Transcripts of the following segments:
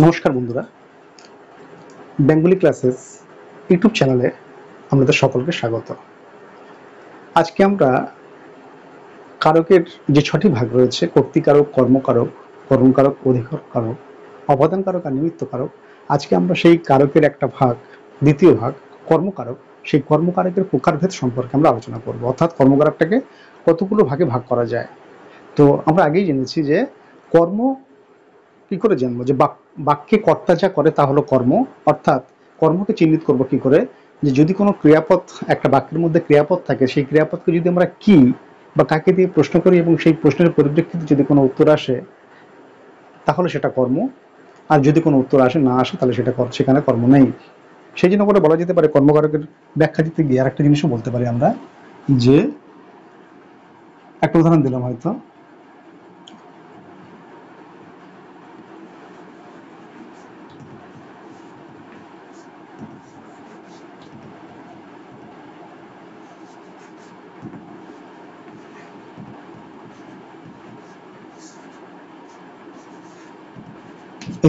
নমস্কার বন্ধুরা, Bengali classes YouTube চ্যানেলে আপনাদের সকলকে স্বাগত। আজকে আমরা কারকের যে 6টি ভাগ রয়েছে, কর্তৃকারক, কর্মকারক, কর্মকারক, অধিকারক, অবদানকারক আর নিমিত্তকারক, আজকে আমরা সেই কারকের একটা ভাগ, দ্বিতীয় ভাগ কর্মকারক, সেই কর্মকারকের প্রকারভেদ সম্পর্কে আমরা আলোচনা করব। অর্থাৎ কর্মকারকটাকে কতগুলো ভাগে ভাগ করা যায়। তো আমরা আগেই জেনেছি যে কর্ম কি করে জানবো, যে বাক্যে কর্তা যা করে তা হলো কর্ম। অর্থাৎ কর্মকে চিহ্নিত করব কি করে, যে যদি কোনো ক্রিয়াপদ একটা বাক্যের মধ্যে ক্রিয়াপদ থাকে, সেই ক্রিয়াপদকে যদি আমরা কি বা কাকে দিয়ে প্রশ্ন করি এবং সেই প্রশ্নের পরিপ্রেক্ষিতে যদি কোনো উত্তর আসে তাহলে সেটা কর্ম, আর যদি কোনো উত্তর না আসে তাহলে সেখানে কর্ম নেই। সেই জন্য করে বলা যেতে পারে, কর্মকারকের ব্যাখ্যা দিতে গিয়ে আরেকটা জিনিসও বলতে পারি আমরা, যে একটা উদাহরণ দিলাম হয়তো,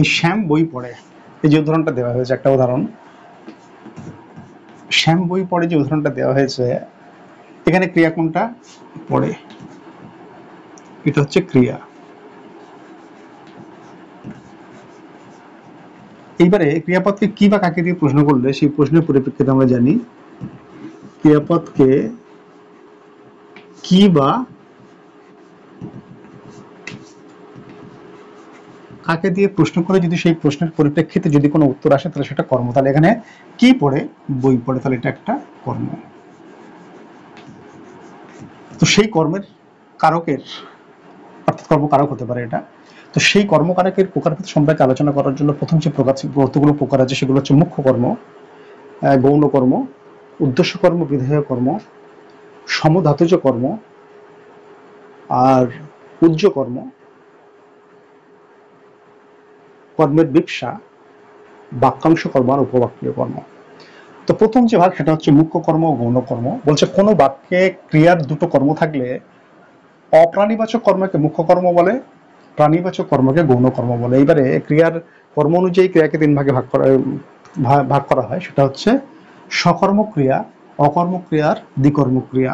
এই শ্যাম বই পড়ে, এই যে উদাহরণটা দেওয়া হয়েছে, একটা উদাহরণ, শ্যাম বই পড়ে যে উদাহরণটা দেওয়া হয়েছে, এখানে ক্রিয়া কোনটা পড়ে, এটা হচ্ছে ক্রিয়া। এইবারে ক্রিয়াপদকে কি বা কাকে দিয়ে প্রশ্ন করলে সেই প্রশ্নের পরিপ্রেক্ষিতে আমরা জানি ক্রিয়াপদকে কি বা কাকে দিয়ে প্রশ্ন করে যদি সেই প্রশ্নের পরিপ্রেক্ষিতে যদি কোনো উত্তর আসে তাহলে সেটা কর্ম। তাহলে এখানে কি পড়ে, বই পড়ে, তাহলে এটা একটা কর্ম। তো সেই কর্মের কারকের, অর্থাৎ কর্মকারক হতে পারে এটা। তো সেই কর্মকারকের প্রকারভেদ সম্পর্কে আলোচনা করার জন্য প্রথম যে কতগুলো প্রকার আছে সেগুলো হচ্ছে মুখ্য কর্ম, গৌণ কর্ম, উদ্দেশ্য কর্ম, বিধেয় কর্ম, সমধাতুজ কর্ম, আর উজ্জ কর্ম, কর্মের বিপসা, বাক্যাংশ কর্ম আর উপবাক্যীয় কর্ম। তো প্রথম যে ভাগ সেটা হচ্ছে মুখ্য কর্ম ও গৌণ কর্ম। বলছে কোনো বাক্যে ক্রিয়ার দুটো কর্ম থাকলে অপ্রাণীবাচক কর্মকে মুখ্য কর্ম বলে, প্রাণীবাচক কর্মকে গৌণ কর্ম বলে। এইবারে ক্রিয়ার কর্ম অনুযায়ী ক্রিয়াকে 3 ভাগে ভাগ করা হয়, সেটা হচ্ছে সকর্ম ক্রিয়া, অকর্ম ক্রিয়া আর দ্বিকর্ম ক্রিয়া।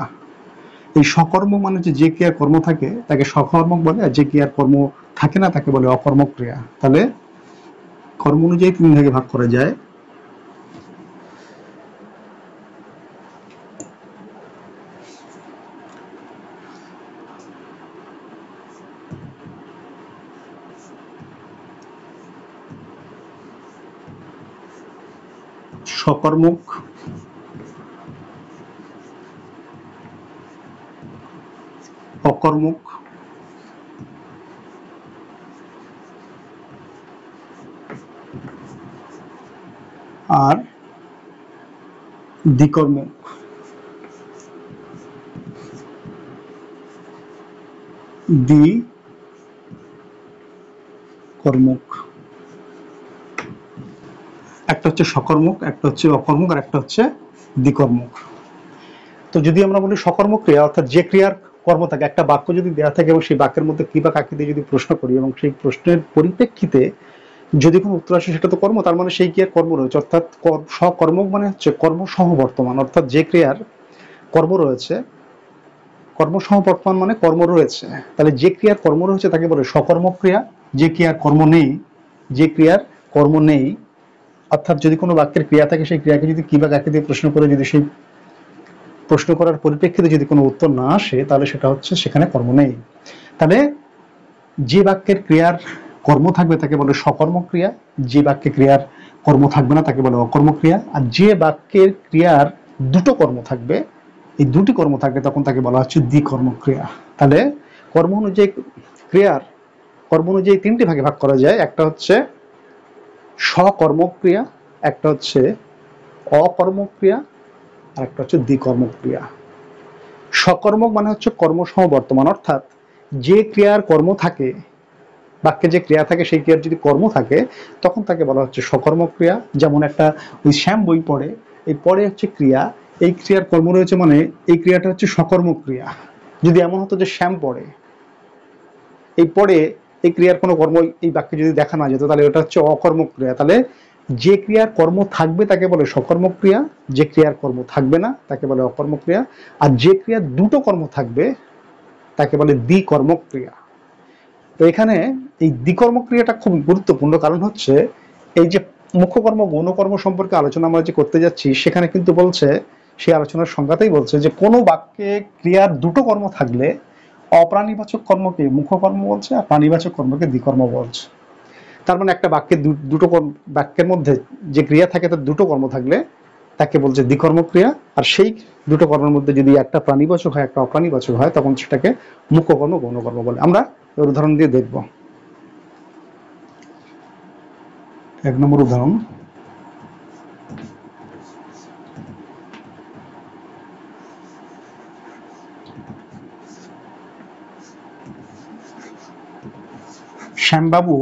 এই সকর্ম মানে যে ক্রিয়ার কর্ম থাকে তাকে সকর্মক বলে, আর যে ক্রিয়ার কর্ম থাকে না তাকে বলে অকর্মক ক্রিয়া। তাহলে কর্ম অনুযায়ী 3 ভাগে ভাগ করা যায়। সকর্মক, অকর্মক, আর দ্বিকর্মক। দ্বিকর্মক একটা হচ্ছে সকর্মক, একটা হচ্ছে অকর্মক, আর একটা হচ্ছে দ্বিকর্মক। তো যদি আমরা বলি সকর্মক ক্রিয়া, অর্থাৎ যে ক্রিয়ার কর্ম থাকে, একটা বাক্য যদি দেওয়া থাকে এবং সেই বাক্যের মধ্যে কি বা কাকে দিয়ে যদি প্রশ্ন করি এবং সেই প্রশ্নের পরিপ্রেক্ষিতে যদি কোনো উত্তর আসে সেটা তো কর্ম, তার মানে সেই ক্রিয়ার কর্ম রয়েছে। অর্থাৎ সকর্মক মানে হচ্ছে কর্মসহ বর্তমান, অর্থাৎ যে ক্রিয়ার কর্ম রয়েছে, কর্মসহ বর্তমান মানে কর্ম রয়েছে। তাহলে যে ক্রিয়ার কর্ম রয়েছে তাকে বলে সকর্মক ক্রিয়া। যে ক্রিয়ার কর্ম নেই, যে ক্রিয়ার কর্ম নেই, অর্থাৎ যদি কোনো বাক্যের ক্রিয়া থাকে সেই ক্রিয়াকে যদি কি বা কাকে দিয়ে প্রশ্ন করে যদি সেই প্রশ্ন করার পরিপ্রেক্ষিতে যদি কোনো উত্তর না আসে তাহলে সেটা হচ্ছে সেখানে কর্ম নেই। তাহলে যে বাক্যের ক্রিয়ার কর্ম থাকবে তাকে বলে সকর্মক ক্রিয়া, যে বাক্যে ক্রিয়ার কর্ম থাকবে না তাকে বলে অকর্মক ক্রিয়া, আর যে বাক্যের ক্রিয়ার দুটো কর্ম থাকবে, এই দুটি কর্ম থাকবে তখন তাকে বলা হচ্ছে দ্বিকর্মক ক্রিয়া। তাহলে কর্ম অনুযায়ী ক্রিয়ার কর্ম অনুযায়ী 3টি ভাগে ভাগ করা যায়। একটা হচ্ছে সকর্মক ক্রিয়া, একটা হচ্ছে অকর্মক ক্রিয়া, আর একটা হচ্ছে দ্বিকর্মক ক্রিয়া। সকর্মক মানে হচ্ছে কর্মসহ বর্তমান, অর্থাৎ যে ক্রিয়ার কর্ম থাকে, বাক্যে যে ক্রিয়া থাকে সেই ক্রিয়ার যদি কর্ম থাকে তখন তাকে বলা হচ্ছে সকর্মক ক্রিয়া। যেমন একটা ওই শ্যাম বই পড়ে, এই পড়ে হচ্ছে ক্রিয়া, এই ক্রিয়ার কর্ম রয়েছে মানে এই ক্রিয়াটা হচ্ছে সকর্মক ক্রিয়া। যদি এমন হতো যে শ্যাম পড়ে, এই পড়ে এই ক্রিয়ার কোনো কর্ম এই বাক্যে যদি দেখা না যেত তাহলে ওটা হচ্ছে অকর্মক ক্রিয়া। তাহলে যে ক্রিয়ার কর্ম থাকবে তাকে বলে সকর্মক ক্রিয়া, যে ক্রিয়ার কর্ম থাকবে না তাকে বলে অকর্মক ক্রিয়া, আর যে ক্রিয়ার দুটো কর্ম থাকবে তাকে বলে দ্বিকর্মক ক্রিয়া। তো এখানে এই দ্বিকর্মক ক্রিয়াটা খুব গুরুত্বপূর্ণ, কারণ হচ্ছে এই যে মুখ্যকর্ম গৌণকর্ম সম্পর্কে আলোচনা আমরা যে করতে যাচ্ছি সেখানে কিন্তু বলছে, সেই আলোচনার সংজ্ঞাতেই বলছে যে কোনো বাক্যে ক্রিয়ার দুটো কর্ম থাকলে অপ্রাণীবাচক কর্মকে মুখ্যকর্ম বলছে আর প্রাণীবাচক কর্মকে দ্বিকর্ম বলছে। তার মানে একটা বাক্যে দুটো বাক্যের মধ্যে যে ক্রিয়া থাকে তার দুটো কর্ম থাকলে তাকে বলছে দ্বিকর্ম ক্রিয়া, আর সেই দুটো কর্মের মধ্যে যদি একটা প্রাণীবাচক হয় একটা অপ্রাণীবাচক হয় তখন সেটাকে মুখ্যকর্ম গৌণকর্ম বলে। আমরা এর উদাহরণ দিয়ে দেখব। 1 নম্বর উদাহরণ, শ্যামবাবু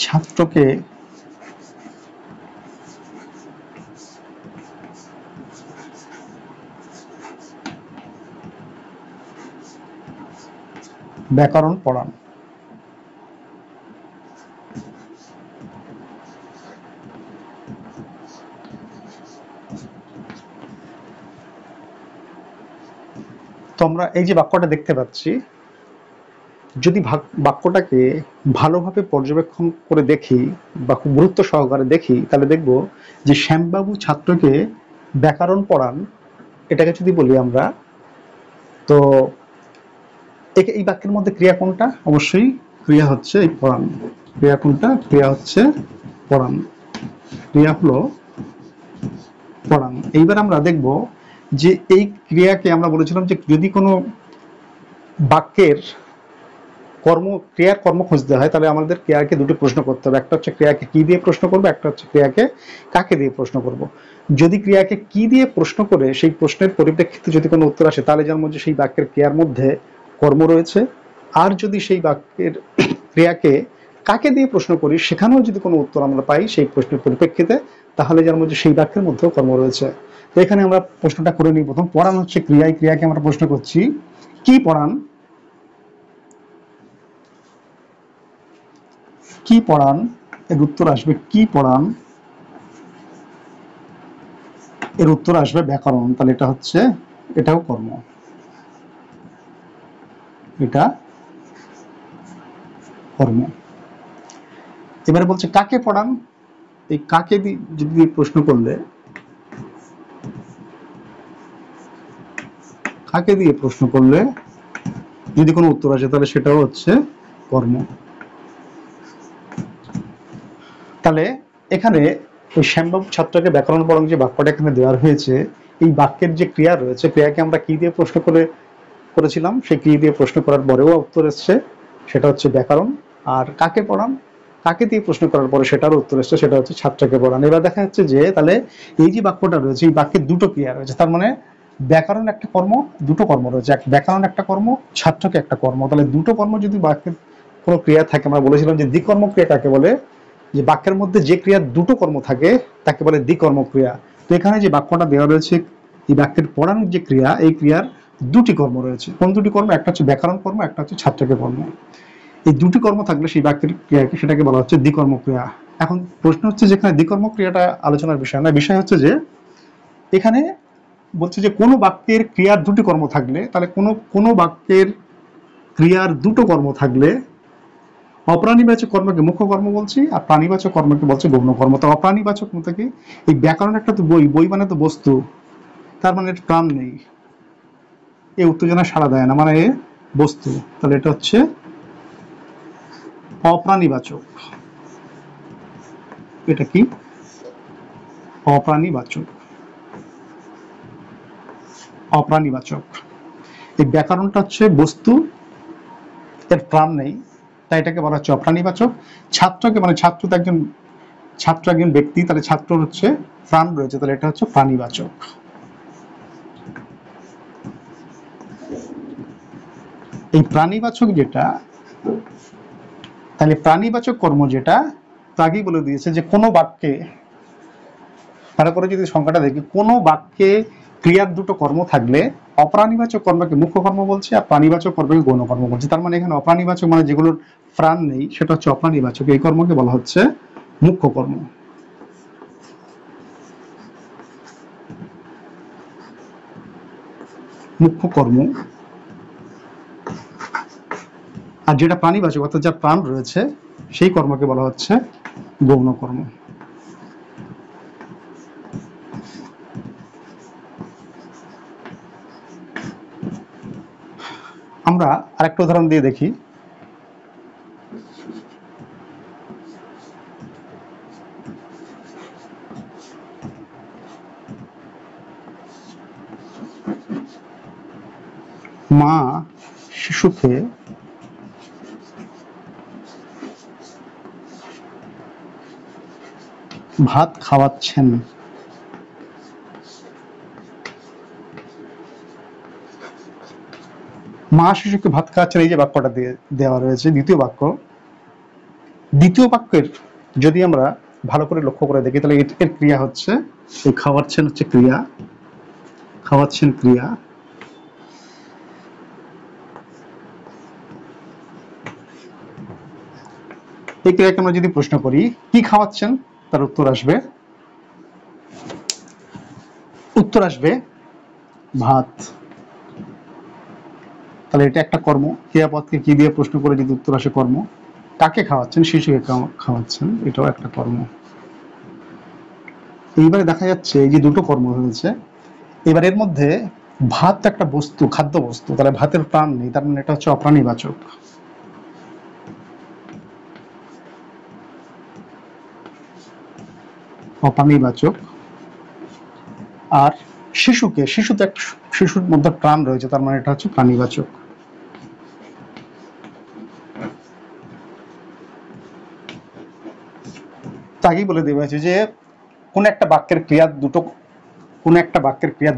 ছাত্রকে ব্যাকরণ পড়ান। তো আমরা এই যে বাক্যটা দেখতে পাচ্ছি, যদি বাক্যটাকে ভালোভাবে পর্যবেক্ষণ করে দেখি বা খুব গুরুত্ব সহকারে দেখি তাহলে দেখব যে শ্যামবাবু ছাত্রকে ব্যাকরণ পড়ান, এটাকে যদি বলি আমরা, তো এই বাক্যের মধ্যে ক্রিয়া কোনটা? অবশ্যই ক্রিয়া হচ্ছে এই পড়ান। ক্রিয়া কোনটা? ক্রিয়া হচ্ছে পড়ান, ক্রিয়া হলো পড়ান। এইবার আমরা দেখব যে এই ক্রিয়াকে আমরা বলেছিলাম যে যদি কোনো বাক্যের ক্রিয়ার কর্ম খুঁজতে হয় তাহলে আমাদের ক্রিয়াকে দুটো প্রশ্ন করতে হবে, একটা হচ্ছে ক্রিয়াকে কি দিয়ে প্রশ্ন করবো, একটা হচ্ছে ক্রিয়াকে কাকে দিয়ে প্রশ্ন করব। যদি ক্রিয়াকে কি দিয়ে প্রশ্ন করে সেই প্রশ্নের পরিপ্রেক্ষিতে যদি কোনো উত্তর আসে তাহলে জানবো যে সেই বাক্যের ক্রিয়ার মধ্যে কর্ম রয়েছে, আর যদি সেই বাক্যের ক্রিয়াকে কাকে দিয়ে প্রশ্ন করি সেখানেও যদি কোনো উত্তর আমরা পাই সেই প্রশ্নের পরিপ্রেক্ষিতে তাহলে জানবো যে সেই বাক্যের মধ্যেও কর্ম রয়েছে। তো এখানে আমরা প্রশ্নটা করে নিই। প্রথম, পড়ান হচ্ছে ক্রিয়া, ক্রিয়াকে আমরা প্রশ্ন করছি কি পড়ান, কি পড়ান, এর উত্তর আসবে কি পড়ান, এর উত্তর আসবে ব্যাকরণ। তাহলে এটা হচ্ছে, এটাও কর্ম, এটা কর্ম। এবারে বলছে কাকে পড়ান, এই কাকে যদি প্রশ্ন করলে, কাকে দিয়ে প্রশ্ন করলে যদি কোনো উত্তর আসে তাহলে সেটাও হচ্ছে কর্ম। তাহলে এখানে ওই শ্যামবাবু ছাত্রকে ব্যাকরণ পড়ান যে বাক্যটা এখানে দেওয়া হয়েছে, এই বাক্যের যে ক্রিয়া রয়েছে, ক্রিয়াকে আমরা কি দিয়ে প্রশ্ন করেছিলাম, সেই কি দিয়ে প্রশ্ন করার পরেও উত্তর এসছে, সেটা হচ্ছে ব্যাকরণ। আর কাকে পড়ান, কাকে দিয়ে প্রশ্ন করার পরে সেটারও উত্তর এসছে, সেটা হচ্ছে ছাত্রকে পড়ান। এবার দেখা যাচ্ছে যে তাহলে এই যে বাক্যটা রয়েছে এই বাক্যের দুটো ক্রিয়া রয়েছে, তার মানে ব্যাকরণ একটা কর্ম, দুটো কর্ম রয়েছে, ব্যাকরণ একটা কর্ম, ছাত্রকে একটা কর্ম। তাহলে দুটো কর্ম যদি বাক্যের কোনো ক্রিয়া থাকে, আমরা বলেছিলাম যে দ্বিকর্ম ক্রিয়া কাকে বলে, যে বাক্যের মধ্যে যে ক্রিয়ার দুটো কর্ম থাকে তাকে বলে দ্বিকর্ম ক্রিয়া। তো এখানে যে বাক্যটা দেওয়া রয়েছে এই বাক্যের পড়ানোর যে ক্রিয়া, এই ক্রিয়ার দুটি কর্ম রয়েছে। কোন দুটি কর্ম? একটা হচ্ছে ব্যাকরণ কর্ম, একটা হচ্ছে ছাত্রকে কর্ম। এই দুটি কর্ম থাকলে সেই বাক্যের ক্রিয়াকে সেটাকে বলা হচ্ছে দ্বিকর্ম ক্রিয়া। এখন প্রশ্ন হচ্ছে যেখানে দ্বিকর্ম ক্রিয়াটা আলোচনার বিষয় না, বিষয় হচ্ছে যে এখানে বলছে যে কোনো বাক্যের ক্রিয়ার দুটি কর্ম থাকলে, তাহলে কোনো বাক্যের ক্রিয়ার দুটো কর্ম থাকলে অপ্রাণীবাচক কর্মকে মুখ্য কর্ম বলছি আর প্রাণীবাচক কর্মকে বলছে গৌণ কর্ম। তো অপ্রাণীবাচক মতো কি, এই ব্যাকরণ একটা তো বই মানে তো বস্তু, তার মানে এর প্রাণ নেই, এ উত্তেজনা সাড়া দেয় না, মানে এ বস্তু। তাহলে এটা হচ্ছে অপ্রাণীবাচক। এটা কি? অপ্রাণীবাচক। অপ্রাণীবাচক। এই ব্যাকরণটা হচ্ছে বস্তু, এর প্রাণ নেই, তাই এটাকে বলা হচ্ছে অপ্রাণীবাচক। ছাত্রকে মানে ছাত্র তো একজন ব্যক্তি, তাহলে ছাত্র হচ্ছে প্রাণ রয়েছে, তাহলে এটা হচ্ছে প্রাণীবাচক। এই প্রাণীবাচক যেটা, তাহলে প্রাণীবাচক কর্ম যেটা আগেই বলে দিয়েছে যে কোনো বাক্যে, ভালো করে যদি সংখ্যাটা দেখি, কোনো বাক্যে ক্রিয়ার দুটো কর্ম থাকলে অপ্রাণীবাচক কর্মকে মুখ্য কর্ম বলছে আর প্রাণীবাচক কর্মকে গৌণ কর্ম বলছে। তার মানে এখানে অপ্রাণীবাচক মানে যেগুলোর প্রাণ নেই সেটা হচ্ছে অপ্রাণীবাচক, এই কর্মকে বলা হচ্ছে মুখ্য কর্ম। মুখ্য কর্ম। আর যেটা প্রাণীবাচক অর্থাৎ যার প্রাণ রয়েছে সেই কর্মকে বলা হচ্ছে গৌণ কর্ম। আমরা আরেকটা উদাহরণ দিয়ে দেখি। মা শিশুকে ভাত খাওয়াচ্ছেন। মা শিশুকে ভাত খাওয়াচ্ছেন, এই যে বাক্যটা দেওয়া রয়েছে দ্বিতীয় বাক্য, দ্বিতীয় বাক্যের যদি আমরা ভালো করে লক্ষ্য করে দেখি তাহলে এর ক্রিয়া হচ্ছে, এই খাওয়াচ্ছেন হচ্ছে ক্রিয়া, খাওয়াচ্ছেন ক্রিয়া, এই ক্রিয়াকে আমরা যদি প্রশ্ন করি কি খাওয়াচ্ছেন, তার উত্তর আসবে ভাত। তাহলে এটা একটা কর্ম। ক্রিয়াপদকে কি দিয়ে প্রশ্ন করে যদি উত্তর আসে কর্ম। কাকে খাওয়াচ্ছেন, শিশুকে খাওয়াচ্ছেন, এটাও একটা কর্ম। এইবারে দেখা যাচ্ছে এই যে দুটো কর্ম হয়েছে, এবার এর মধ্যে ভাত একটা বস্তু, খাদ্য বস্তু, তাহলে ভাতের প্রাণ নেই, তার মানে এটা হচ্ছে অপ্রাণীবাচক। অপ্রাণীবাচক। আর শিশুতে একটা, শিশুর মধ্যে প্রাণ রয়েছে, তার মানে এটা হচ্ছে প্রাণীবাচক। আগেই বলে দেওয়া হয়েছে যে কোন একটা বাক্যের ক্রিয়ার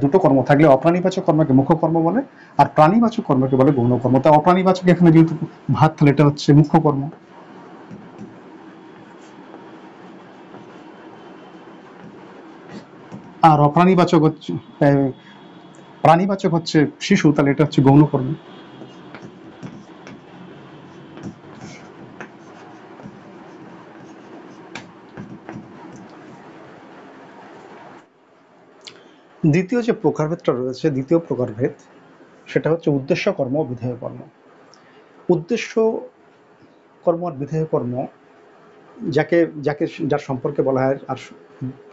দুটো কর্ম থাকলে অপ্রাণীবাচক কর্মকে মুখ্য কর্ম বলে আর প্রাণীবাচক কর্মকে বলে গৌণ কর্ম। তা অপ্রাণীবাচক এখানে যেহেতু ভাত, তাহলে এটা হচ্ছে মুখ্য কর্ম। আর অপ্রাণীবাচক হচ্ছে প্রাণীবাচক হচ্ছে শিশু, তাহলে এটা হচ্ছে গৌণ কর্ম। দ্বিতীয় যে প্রকারভেদটা রয়েছে, দ্বিতীয় প্রকারভেদ, সেটা হচ্ছে উদ্দেশ্য কর্ম ও বিধেয় কর্ম। উদ্দেশ্য কর্ম আর বিধেয় কর্ম যাকে যাকে যার সম্পর্কে বলা হয় আর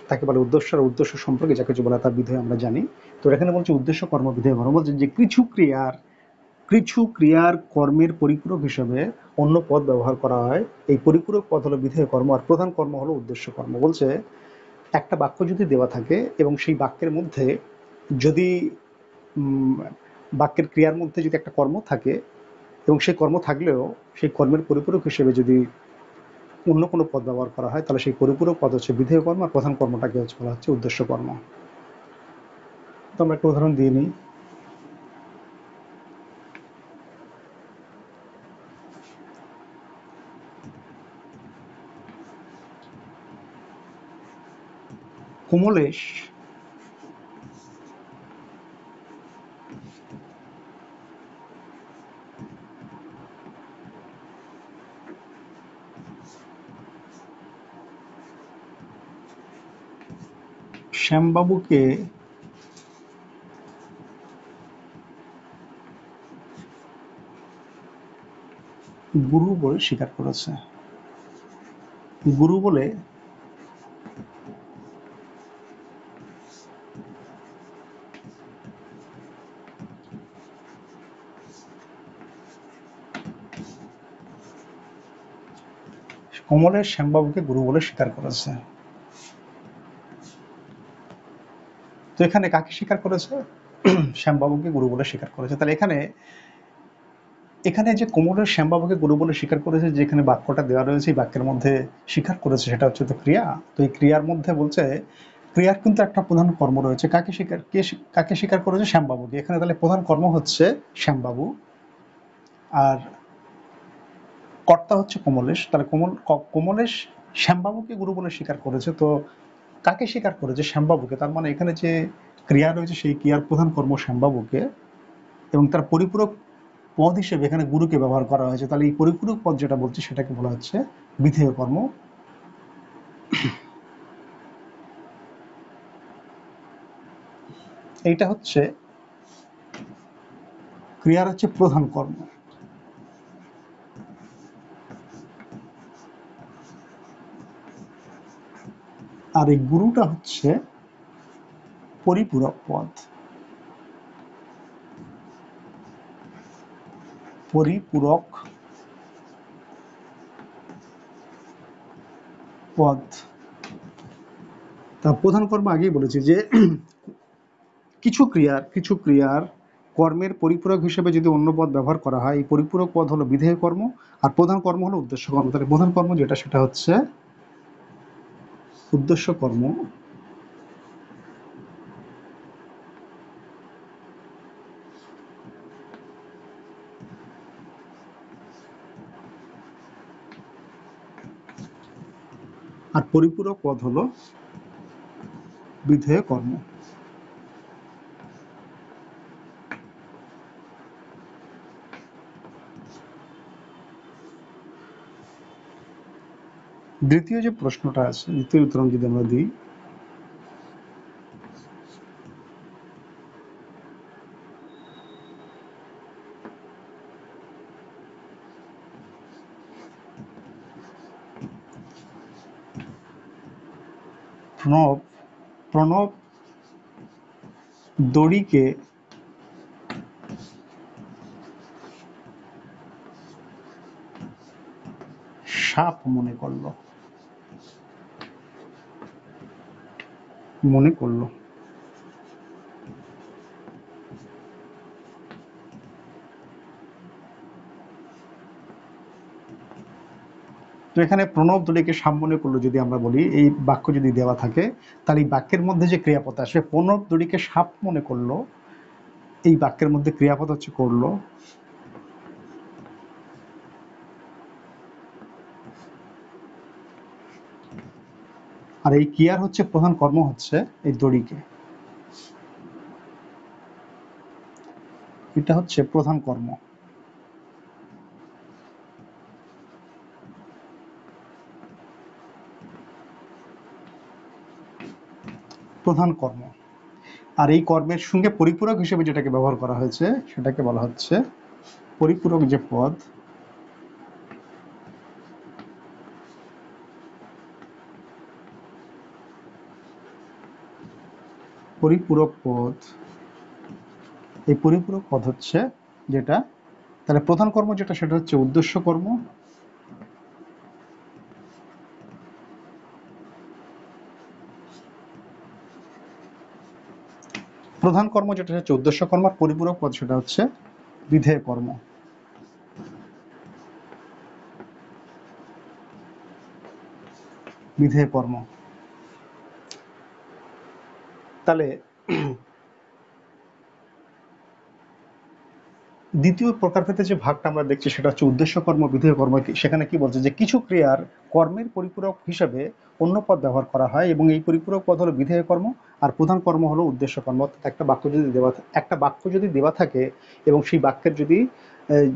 তাকে বলে উদ্দেশ্য, আর উদ্দেশ্য সম্পর্কে যাকে কিছু বলা হয় তার বিধেয় আমরা জানি। তো এখানে বলছে উদ্দেশ্য কর্ম বিধেয় কর্ম, বলছে যে কিছু ক্রিয়ার কর্মের পরিপূরক হিসেবে অন্য পদ ব্যবহার করা হয়, এই পরিপূরক পদ হলো বিধেয় কর্ম আর প্রধান কর্ম হলো উদ্দেশ্য কর্ম। বলছে একটা বাক্য যদি দেওয়া থাকে এবং সেই বাক্যের মধ্যে যদি বাক্যের ক্রিয়ার মধ্যে যদি একটা কর্ম থাকে এবং সেই কর্ম থাকলেও সেই কর্মের পরিপূরক হিসেবে যদি অন্য কোনো পদ ব্যবহার করা হয়, তাহলে সেই পরিপূরক পদ হচ্ছে বিধেয় কর্ম আর প্রধান কর্মটাকে হচ্ছে বলা হচ্ছে উদ্দেশ্য কর্ম। তো আমরা একটা উদাহরণ দিয়ে নিই। কমলেশ শ্যামবাবুকে গুরু বলে স্বীকার করেছে। গুরু বলে কমলেশ শ্যামবাবুকে গুরু বলে স্বীকার করেছে। তো এখানে কাকে স্বীকার করেছে? শ্যামবাবুকে গুরু বলে স্বীকার করেছে। তাহলে এখানে এখানে যে কমলেশ শ্যামবাবুকে গুরু বলে স্বীকার করেছে, যেখানে বাক্যটা দেওয়া রয়েছে এই বাক্যের মধ্যে স্বীকার করেছে, সেটা হচ্ছে তো ক্রিয়া। তো এই ক্রিয়ার মধ্যে বলছে ক্রিয়ার কিন্তু একটা প্রধান কর্ম রয়েছে। কাকে স্বীকার করেছে? শ্যামবাবুকে। এখানে তাহলে প্রধান কর্ম হচ্ছে শ্যামবাবু আর কর্তা হচ্ছে কমলেশ। তাহলে কমলেশ শ্যামবাবুকে গুরু বলে স্বীকার করেছে। তো কাকে স্বীকার করেছে? শ্যামবাবুকে। তার মানে এখানে যে ক্রিয়া রয়েছে সেই ক্রিয়ার প্রধান কর্ম সম্ভাব্যকে এবং তার পরিপূরক পদ হিসেবে এখানে গুরুকে ব্যবহার করা হয়েছে, তাহলে এই পরিপূরক পদ যেটা বলছি সেটাকে বলা হচ্ছে বিধেয় কর্ম। এইটা হচ্ছে ক্রিয়ার হচ্ছে প্রধান কর্ম। আর এই গুরুটা হচ্ছে পরিপূরক পদ। পরিপূরক পদ। তা প্রধান কর্ম আগেই বলেছি যে কিছু ক্রিয়ার কর্মের পরিপূরক হিসেবে যদি অন্য পদ ব্যবহার করা হয়, এই পরিপূরক পদ হলো বিধেয় কর্ম আর প্রধান কর্ম হলো উদ্দেশ্য কর্ম। তাহলে প্রধান কর্ম যেটা সেটা হচ্ছে উদ্দেশ্য কর্ম। আর পরিপূরক পদ হলো বিধেয় কর্ম। দ্বিতীয় যে প্রশ্নটা আছে, দ্বিতীয় উত্তরণ যদি আমরা দিই, প্রণব প্রণব দড়িকে সাপ মনে করলো। তো এখানে প্রণব দড়িকে সাপ মনে করলো যদি আমরা বলি, এই বাক্য যদি দেওয়া থাকে, তাহলে এই বাক্যের মধ্যে যে ক্রিয়াপদ আসবে, প্রণব দড়িকে সাপ মনে করলো, এই বাক্যের মধ্যে ক্রিয়াপদ হচ্ছে করলো। আর এই ক্রিয়ার হচ্ছে প্রধান কর্ম হচ্ছে এই দড়িকে, এটা হচ্ছে প্রধান কর্ম। প্রধান কর্ম। আর এই কর্মের সঙ্গে পরিপূরক হিসেবে যেটাকে ব্যবহার করা হয়েছে সেটাকে বলা হচ্ছে পরিপূরক যে পদ, পরিপূরক পদ। এই পরিপূরক পদ হচ্ছে যেটা, তাহলে প্রধান কর্ম যেটা সেটা হচ্ছে উদ্দেশ্য কর্ম। প্রধান কর্ম যেটা হচ্ছে উদ্দেশ্য কর্ম, আর পরিপূরক পদ সেটা হচ্ছে বিধেয় কর্ম। বিধেয় কর্ম। তাহলে দ্বিতীয় প্রকারভেদে যে ভাগটা আমরা দেখছি সেটা হচ্ছে উদ্দেশ্য কর্ম, বিধেয় কর্ম। সেখানে কি বলছে যে কিছু ক্রিয়ার কর্মের পরিপূরক হিসেবে অন্য পদ ব্যবহার করা হয় এবং এই পরিপূরক পদ হলো বিধেয় কর্ম আর প্রধান কর্ম হলো উদ্দেশ্য কর্ম। একটা বাক্য যদি দেওয়া থাকে এবং সেই বাক্যের যদি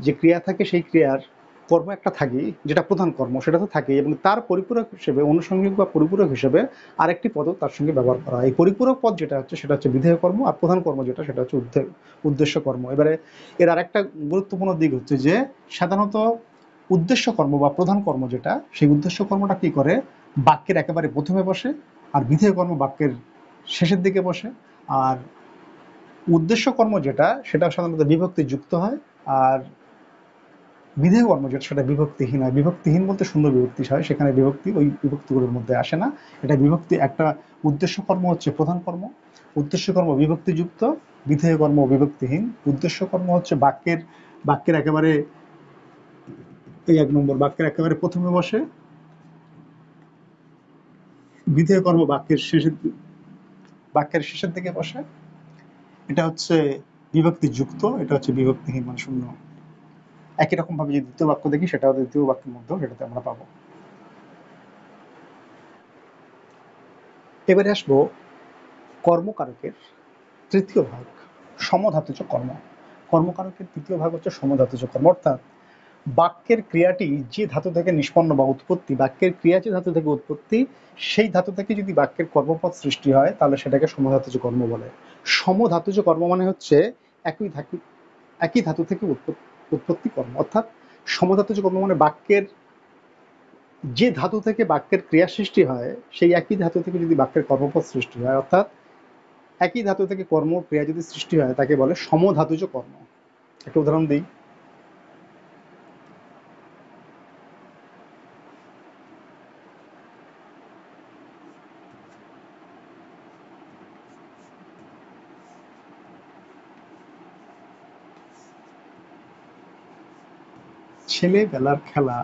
যে ক্রিয়া থাকে সেই ক্রিয়ার কর্ম একটা থাকে যেটা প্রধান কর্ম, সেটা তো থাকে, এবং তার পরিপূরক হিসেবে অনুষঙ্গিক বা পরিপূরক হিসেবে আরেকটি পদও তার সঙ্গে ব্যবহার করা হয়। এই পরিপূরক পদ যেটা হচ্ছে সেটা হচ্ছে বিধেয় কর্ম আর প্রধান কর্ম যেটা সেটা হচ্ছে উদ্দেশ্য কর্ম। এবারে এর আরেকটা গুরুত্বপূর্ণ দিক হচ্ছে যে সাধারণত উদ্দেশ্য কর্ম বা প্রধান কর্ম যেটা, সেই উদ্দেশ্য কর্মটা কি করে, বাক্যের একেবারে প্রথমে বসে, আর বিধেয় কর্ম বাক্যের শেষের দিকে বসে। আর উদ্দেশ্য কর্ম যেটা সেটা সাধারণত বিভক্তি যুক্ত হয়, আর বিধেয় কর্ম যেটা সেটা বিভক্তিহীন হয়। বিভক্তিহীন বলতে সুন্দর বিভক্তি হয়, সেখানে বিভক্তি ওই বিভক্তিগুলোর মধ্যে আসে না। এটা বিভক্তি, একটা উদ্দেশ্য কর্ম হচ্ছে প্রধান কর্ম, উদ্দেশ্য কর্ম বিভক্তিযুক্ত, বিধেয় কর্ম বিভক্তিহীন। উদ্দেশ্য কর্ম হচ্ছে বাক্যের একেবারে এই 1 নম্বর বাক্যের একেবারে প্রথমে বসে, বিধেয় কর্ম বাক্যের শেষের দিকে বসে। এটা হচ্ছে বিভক্তি যুক্ত, এটা হচ্ছে বিভক্তিহীন মানে শূন্য। একই রকম ভাবে যদি দ্বিতীয় বাক্য দেখি সেটা দ্বিতীয় বাক্যের মধ্যে সেটাতে আমরা পাবো। এবারে আসবো কর্মকারকের তৃতীয় ভাগ সমধাতুজ কর্ম। কর্মকারকের তৃতীয় ভাগ হচ্ছে সমধাতুজ কর্ম, অর্থাৎ বাক্যের ক্রিয়াটি যে ধাতু থেকে নিষ্পন্ন বা উৎপত্তি, বাক্যের ক্রিয়া যে ধাতু থেকে উৎপত্তি, সেই ধাতু থেকে যদি বাক্যের কর্মপদ সৃষ্টি হয় তাহলে সেটাকে সমধাতুজ কর্ম বলে। সমধাতুজ কর্ম মানে হচ্ছে একই ধাতু থেকে উৎপত্তি কর্ম, অর্থাৎ সমধাতুজ কর্ম মানে বাক্যের যে ধাতু থেকে বাক্যের ক্রিয়া সৃষ্টি হয় সেই একই ধাতু থেকে যদি বাক্যের কর্মপদ সৃষ্টি হয়, অর্থাৎ একই ধাতু থেকে কর্ম ক্রিয়া যদি সৃষ্টি হয় তাকে বলে সমধাতুজ কর্ম। একটা উদাহরণ দিই। ছেলেবেলার খেলা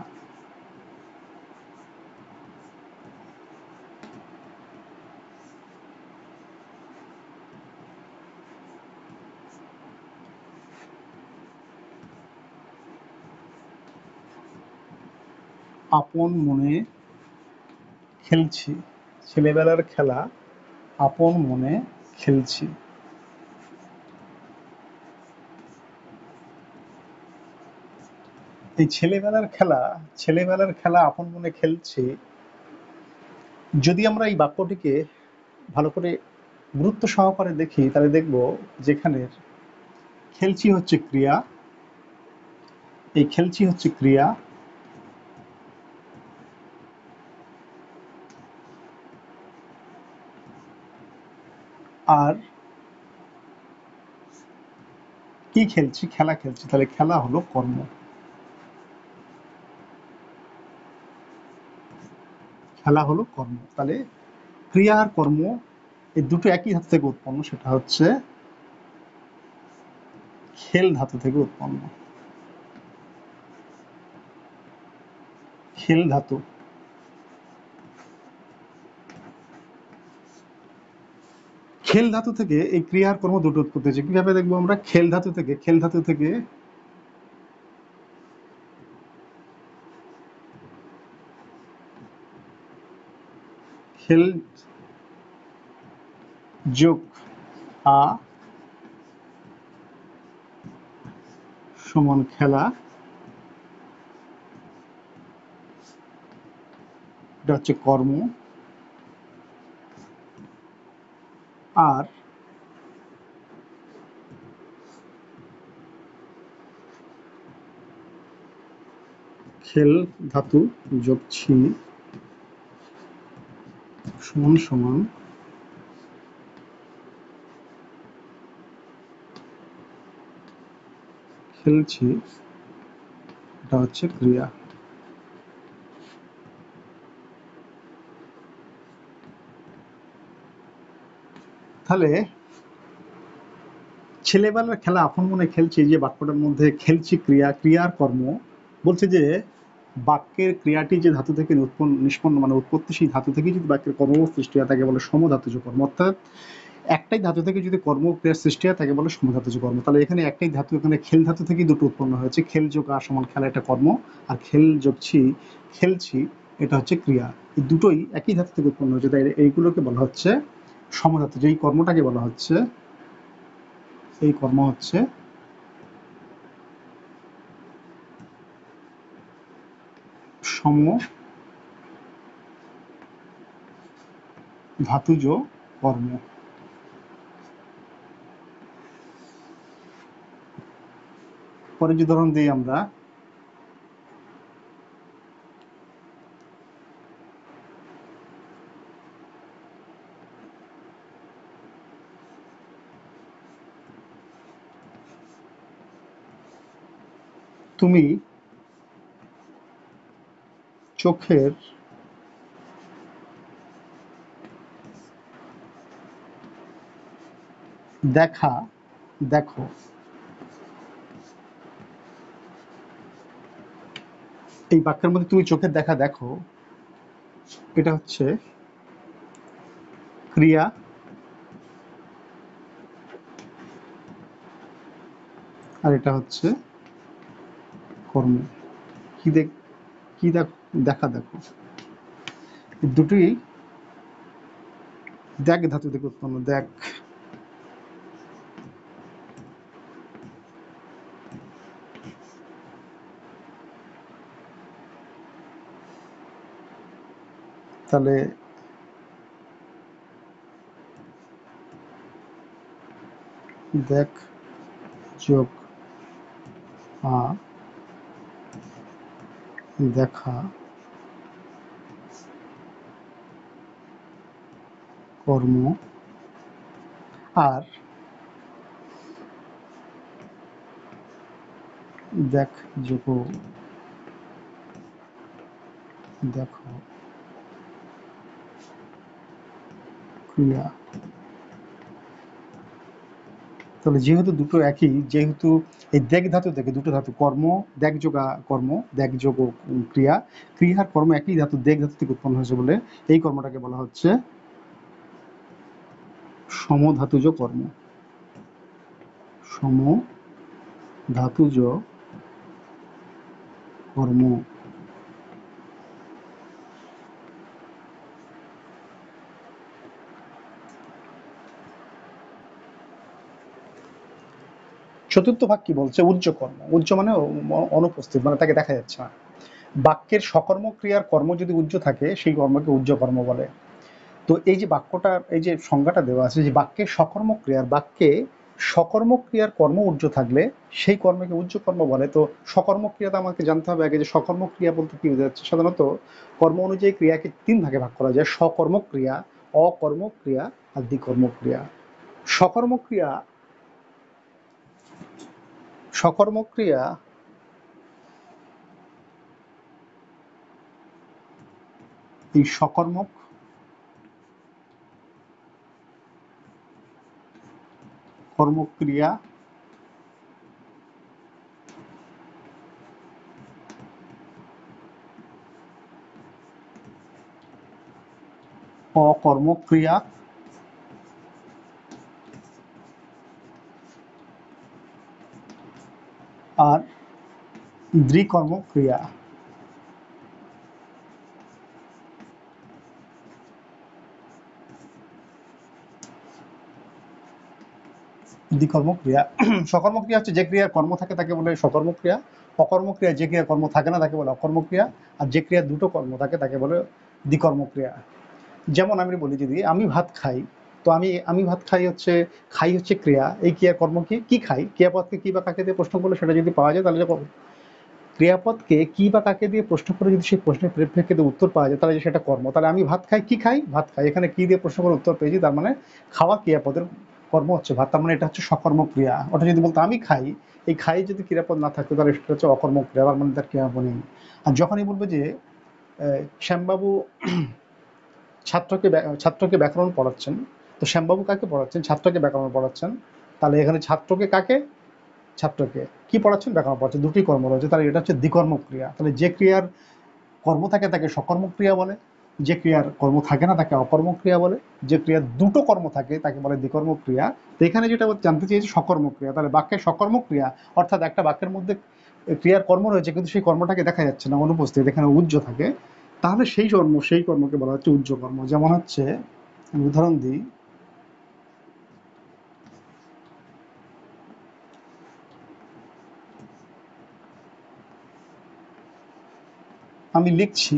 আপন মনে খেলছি। ছেলেবেলার খেলা আপন মনে খেলছি। এই ছেলেবেলার খেলা আপন মনে খেলছি, যদি আমরা এই বাক্যটিকে ভালো করে গুরুত্ব সহকারে দেখি তাহলে দেখব যেখানে খেলছি হচ্ছে ক্রিয়া, এই খেলছি হচ্ছে ক্রিয়া, আর কি খেলছি, খেলা খেলছি, তাহলে খেলা হলো কর্ম। খেলা হলো কর্ম, তাহলে ক্রিয়া আর কর্ম এই দুটো একই ধাতু থেকে উৎপন্ন, সেটা হচ্ছে খেল ধাতু থেকে উৎপন্ন। খেল ধাতু, খেল ধাতু থেকে এই ক্রিয়া আর কর্ম দুটো উৎপত্তি হয়েছে। কিভাবে দেখবো আমরা? খেল ধাতু থেকে খেল যোগ আ সমান খেলা, এটা হচ্ছে কর্ম। আর খেল ধাতু যোগ ছি সমান সমান খেলছি, এটা হচ্ছে ক্রিয়া। তাহলে ছেলেবেলার খেলা আপন মনে খেলছি, যে বাক্যটার মধ্যে খেলছি ক্রিয়া, ক্রিয়ার কর্ম, বলছে যে বাক্যের ক্রিয়াটি যে ধাতু থেকে নিষ্পন্ন মানে উৎপত্তি, সেই ধাতু থেকে যদি বাক্যের কর্ম সৃষ্টি হয় তাকে বলে সমধাতুজ কর্ম। অর্থাৎ একটাই ধাতু থেকে যদি কর্ম ক্রিয়ার সৃষ্টি হয় তাকে বলে সমধাতুজ কর্ম। তাহলে এখানে একটাই ধাতু, এখানে খেল ধাতু থেকেই দুটো উৎপন্ন হয়েছে। খেল যোগ আ সমান খেলা, এটা কর্ম, আর খেল যোগ ছি খেলছি, এটা হচ্ছে ক্রিয়া। এই দুটোই একই ধাতু থেকে উৎপন্ন হয়েছে, তাই এইগুলোকে বলা হচ্ছে সমধাতুজ। এই কর্মটাকে বলা হচ্ছে, এই কর্ম হচ্ছে সম ধাতুজ কর্ম। পরে যে উদাহরণ দিই আমরা, তুমি চোখের দেখা দেখো। এই বাক্যের মধ্যে তুমি চোখের দেখা দেখো, এটা হচ্ছে ক্রিয়া, আর এটা হচ্ছে কর্ম। কি দেখ, কি দেখো, দেখা দেখো, দুটোই দেখ ধাতু থেকে উৎপন্ন। দেখ, তাহলে দেখ যোগ দেখা কর্ম আর দেখ যোগ দেখো ক্রিয়া। তাহলে যেহেতু দুটো একই, যেহেতু এই দেখ ধাতু থেকে দুটো ধাতু কর্ম, দেখ যোগা কর্ম, দেখ যোগ ক্রিয়া, ক্রিয়ার কর্ম একই ধাতু দেখ ধাতু থেকে উৎপন্ন হয়েছে বলে এই কর্মটাকে বলা হচ্ছে সমধাতুজ কর্ম। সমধাতুজ কর্ম। চতুর্থ ভাগ কি বলছে? উজ্জ কর্ম। উজ্জ মানে অনুপস্থিত, মানে তাকে দেখা যাচ্ছে না। বাক্যের সকর্ম ক্রিয়ার কর্ম যদি উজ্জ থাকে সেই কর্মকে উজ্জ কর্ম বলে। তো এই যে বাক্যটা, এই যে সংজ্ঞাটা দেওয়া আছে যে বাক্যের সকর্ম ক্রিয়ার, বাক্যে সকর্ম ক্রিয়ার কর্ম উজ্জ থাকলে সেই কর্মকে উজ্জ কর্ম বলে। তো সকর্ম ক্রিয়াটা আমাকে জানতে হবে আগে যে সকর্ম ক্রিয়া বলতে কি বোঝাচ্ছে। সাধারণত কর্ম অনুযায়ী ক্রিয়াকে তিন ভাগে ভাগ করা যায়: সকর্ম ক্রিয়া, অকর্ম ক্রিয়া আর দ্বিকর্ম ক্রিয়া। সকর্ম ক্রিয়া, সকর্ম ক্রিয়া এই সকর্মক কর্মক্রিয়া অকর্মক্রিয়া আর দ্বিকর্মক্রিয়া। দ্বিকর্মক্রিয়া সকর্মক্রিয়া হচ্ছে যে ক্রিয়ার কর্ম থাকে তাকে বলে সকর্মক্রিয়া, অকর্মক্রিয়া যে ক্রিয়ার কর্ম থাকে না তাকে বলে অকর্মক্রিয়া, আর যে ক্রিয়ার দুটো কর্ম থাকে তাকে বলে দ্বিকর্মক্রিয়া। যেমন আমি বলি, যদি আমি ভাত খাই, তো আমি আমি ভাত খাই হচ্ছে, খাই হচ্ছে ক্রিয়া, এই ক্রিয়ার কর্ম কি? কি খাই? ক্রিয়াপদকে কি বা কাকে দিয়ে প্রশ্ন করলে সেটা যদি পাওয়া যায় তাহলে ক্রিয়াপদকে কি বা কাকে দিয়ে প্রশ্ন করে যদি সেই প্রশ্নের প্রেক্ষিতে উত্তর পাওয়া যায় তাহলে সেটা কর্ম। তাহলে আমি ভাত খাই, কি খাই? ভাত খাই। এখানে কি দিয়ে প্রশ্ন করে উত্তর পেয়েছি, তার মানে খাওয়া ক্রিয়াপদের কর্ম হচ্ছে ভাত, তার মানে এটা হচ্ছে সকর্ম ক্রিয়া। ওটা যদি বলতো আমি খাই, এই খাই যদি ক্রিয়াপদ না থাকতো তাহলে সেটা হচ্ছে অকর্ম ক্রিয়া, তার মানে তার ক্রিয়াপদ নেই। আর যখনই বলবো যে শ্যামবাবু ছাত্রকে ছাত্রকে ব্যাকরণ পড়াচ্ছেন, তো শ্যামবাবু কাকে পড়াচ্ছেন? ছাত্রকে ব্যাকরণ পড়াচ্ছেন। তাহলে এখানে ছাত্রকে কাকে? ছাত্রকে। কি পড়াচ্ছেন? ব্যাকরণ পড়াচ্ছেন। দুটি কর্ম রয়েছে, তাহলে এটা হচ্ছে দ্বিকর্ম ক্রিয়া। তাহলে যে ক্রিয়ার কর্ম থাকে তাকে সকর্মক্রিয়া বলে, যে ক্রিয়ার কর্ম থাকে না তাকে অকর্মক্রিয়া বলে, যে ক্রিয়ার দুটো কর্ম থাকে তাকে বলে দ্বিকর্মক্রিয়া। তো এখানে যেটা জানতে চেয়েছি সকর্মক্রিয়া, তাহলে বাক্যের সকর্মক্রিয়া অর্থাৎ একটা বাক্যের মধ্যে ক্রিয়ার কর্ম রয়েছে কিন্তু সেই কর্মটাকে দেখা যাচ্ছে না, অনুপস্থিত, এখানে উজ্জ থাকে, তাহলে সেই কর্মকে বলা হচ্ছে উজ্জ কর্ম। যেমন হচ্ছে, উদাহরণ দিই, আমি লিখছি,